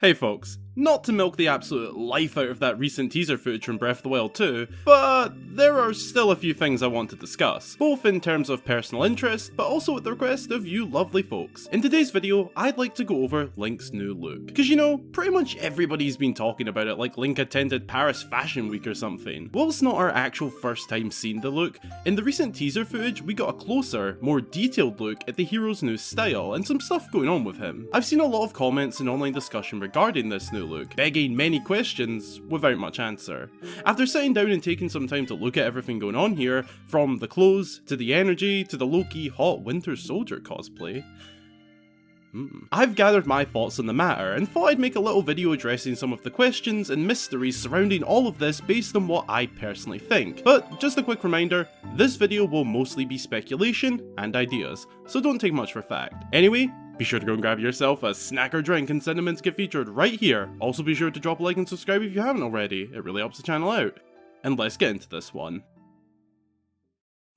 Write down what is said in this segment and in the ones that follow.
Hey folks, not to milk the absolute life out of that recent teaser footage from Breath of the Wild 2, but there are still a few things I want to discuss, both in terms of personal interest, but also at the request of you lovely folks. In today's video, I'd like to go over Link's new look. Because you know, pretty much everybody's been talking about it like Link attended Paris Fashion Week or something. While it's not our actual first time seeing the look, in the recent teaser footage we got a closer, more detailed look at the hero's new style and some stuff going on with him. I've seen a lot of comments and online discussion regarding this new look, begging many questions without much answer. After sitting down and taking some time to look at everything going on here, from the clothes, to the energy, to the low-key hot Winter Soldier cosplay, I've gathered my thoughts on the matter and thought I'd make a little video addressing some of the questions and mysteries surrounding all of this based on what I personally think. But just a quick reminder, this video will mostly be speculation and ideas, so don't take much for fact. Anyway, be sure to go and grab yourself a snack or drink and send them in to get featured right here. Also be sure to drop a like and subscribe if you haven't already, it really helps the channel out. And let's get into this one.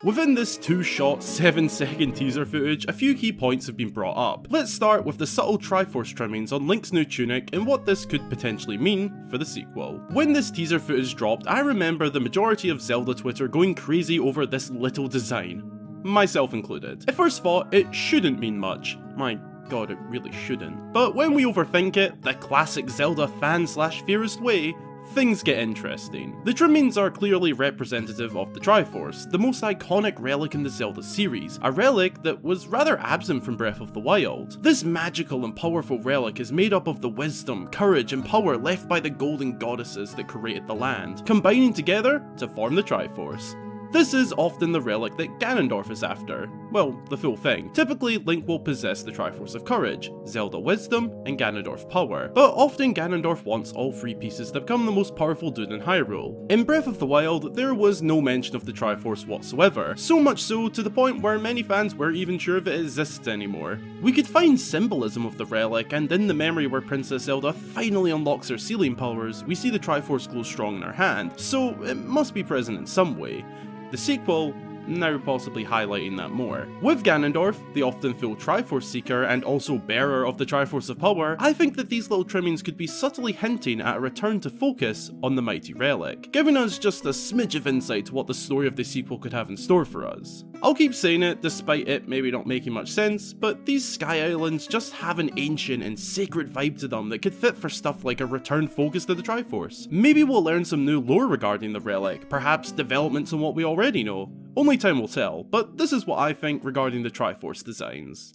Within this 2-shot, 7-second teaser footage, a few key points have been brought up. Let's start with the subtle Triforce trimmings on Link's new tunic and what this could potentially mean for the sequel. When this teaser footage dropped, I remember the majority of Zelda Twitter going crazy over this little design, myself included. At first thought, it shouldn't mean much. My god, it really shouldn't. But when we overthink it, the classic Zelda fan/theorist way, things get interesting. The trimmings are clearly representative of the Triforce, the most iconic relic in the Zelda series, a relic that was rather absent from Breath of the Wild. This magical and powerful relic is made up of the wisdom, courage and power left by the golden goddesses that created the land, combining together to form the Triforce. This is often the relic that Ganondorf is after. Well, the full thing. Typically, Link will possess the Triforce of Courage, Zelda Wisdom, and Ganondorf Power, but often Ganondorf wants all three pieces to become the most powerful dude in Hyrule. In Breath of the Wild, there was no mention of the Triforce whatsoever, so much so to the point where many fans weren't even sure if it exists anymore. We could find symbolism of the relic, and in the memory where Princess Zelda finally unlocks her sealing powers, we see the Triforce glow strong in her hand, so it must be present in some way. The sequel, now possibly highlighting that more. With Ganondorf, the often full Triforce Seeker and also bearer of the Triforce of Power, I think that these little trimmings could be subtly hinting at a return to focus on the mighty relic, giving us just a smidge of insight to what the story of the sequel could have in store for us. I'll keep saying it despite it maybe not making much sense, but these Sky Islands just have an ancient and sacred vibe to them that could fit for stuff like a return focus to the Triforce. Maybe we'll learn some new lore regarding the relic, perhaps developments on what we already know. Only time will tell, but this is what I think regarding the Triforce designs.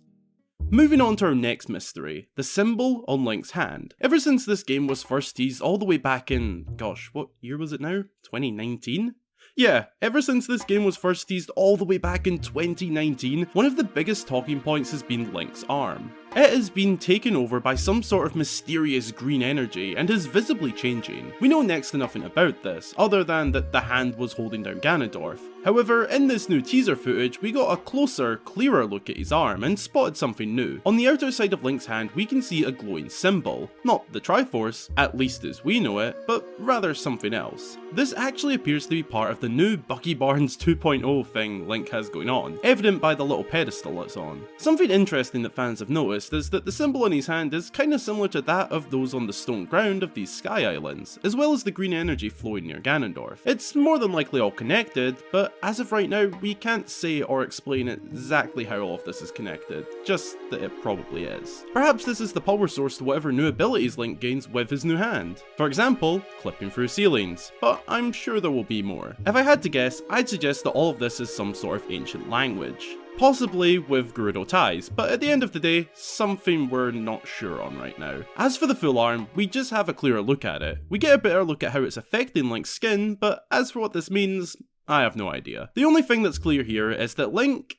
Moving on to our next mystery, the symbol on Link's hand. Ever since this game was first teased all the way back in, gosh, what year was it now? 2019? Yeah, ever since this game was first teased all the way back in 2019, one of the biggest talking points has been Link's arm. It has been taken over by some sort of mysterious green energy and is visibly changing. We know next to nothing about this, other than that the hand was holding down Ganondorf. However, in this new teaser footage, we got a closer, clearer look at his arm and spotted something new. On the outer side of Link's hand, we can see a glowing symbol. Not the Triforce, at least as we know it, but rather something else. This actually appears to be part of the new Bucky Barnes 2.0 thing Link has going on, evident by the little pedestal it's on. Something interesting that fans have noticed is that the symbol on his hand is kinda similar to that of those on the stone ground of these Sky Islands, as well as the green energy flowing near Ganondorf. It's more than likely all connected, but as of right now, we can't say or explain exactly how all of this is connected, just that it probably is. Perhaps this is the power source to whatever new abilities Link gains with his new hand. For example, clipping through ceilings, but I'm sure there will be more. If I had to guess, I'd suggest that all of this is some sort of ancient language. Possibly with Gerudo ties, but at the end of the day, something we're not sure on right now. As for the full arm, we just have a clearer look at it. We get a better look at how it's affecting Link's skin, but as for what this means, I have no idea. The only thing that's clear here is that Link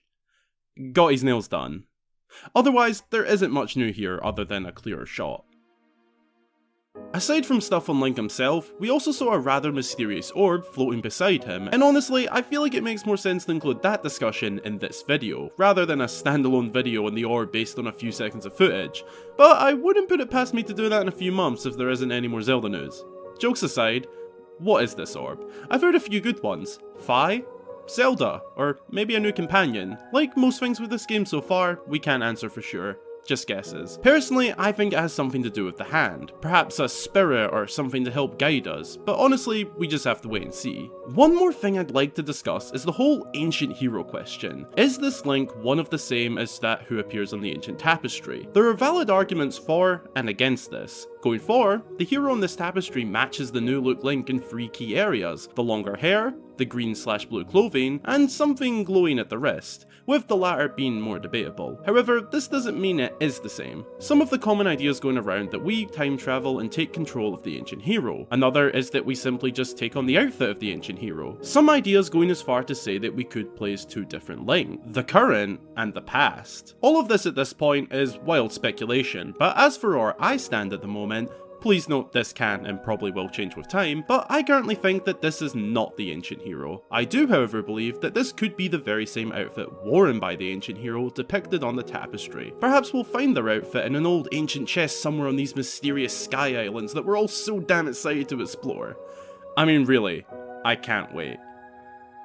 got his nails done. Otherwise, there isn't much new here other than a clearer shot. Aside from stuff on Link himself, we also saw a rather mysterious orb floating beside him, and honestly, I feel like it makes more sense to include that discussion in this video, rather than a standalone video on the orb based on a few seconds of footage, but I wouldn't put it past me to do that in a few months if there isn't any more Zelda news. Jokes aside, what is this orb? I've heard a few good ones. Fi? Zelda? Or maybe a new companion? Like most things with this game so far, we can't answer for sure. just guesses. Personally, I think it has something to do with the hand, perhaps a spirit or something to help guide us, but honestly, we just have to wait and see. One more thing I'd like to discuss is the whole ancient hero question. Is this Link one of the same as that who appears on the ancient tapestry? There are valid arguments for and against this. Going forward, the hero on this tapestry matches the new look Link in 3 key areas: the longer hair, the green/blue clothing, and something glowing at the wrist, with the latter being more debatable. However, this doesn't mean it is the same. Some of the common ideas going around that we time travel and take control of the ancient hero. Another is that we simply just take on the outfit of the ancient hero. Some ideas going as far to say that we could play as 2 different Link, the current and the past. All of this at this point is wild speculation, but as for where I stand at the moment, please note this can and probably will change with time, but I currently think that this is not the ancient hero. I do however believe that this could be the very same outfit worn by the ancient hero depicted on the tapestry. Perhaps we'll find their outfit in an old ancient chest somewhere on these mysterious sky islands that we're all so damn excited to explore. I mean really, I can't wait.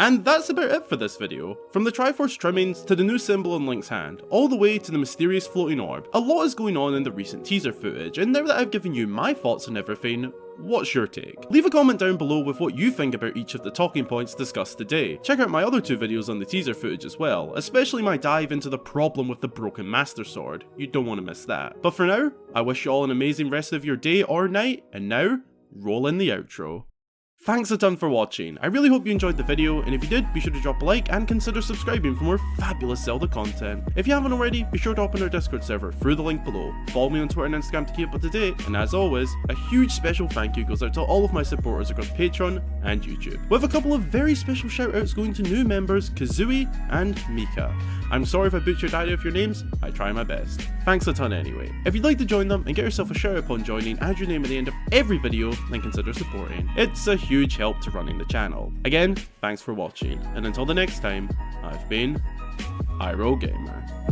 And that's about it for this video. From the Triforce trimmings to the new symbol in Link's hand, all the way to the mysterious floating orb, a lot is going on in the recent teaser footage, and now that I've given you my thoughts on everything, what's your take? Leave a comment down below with what you think about each of the talking points discussed today. Check out my other 2 videos on the teaser footage as well, especially my dive into the problem with the broken Master Sword. You don't want to miss that. But for now, I wish you all an amazing rest of your day or night, and now, roll in the outro. Thanks a ton for watching. I really hope you enjoyed the video, and if you did, be sure to drop a like and consider subscribing for more fabulous Zelda content. If you haven't already, be sure to hop on our Discord server through the link below. Follow me on Twitter and Instagram to keep up to date, and as always, a huge special thank you goes out to all of my supporters across Patreon and YouTube, with a couple of very special shoutouts going to new members Kazooie and Mika. I'm sorry if I butchered either of your names, I try my best. Thanks a ton anyway. If you'd like to join them and get yourself a shout out upon joining, add your name at the end of every video, then consider supporting. It's a huge help to running the channel. Again, thanks for watching, and until the next time, I've been Hyrule Gamer.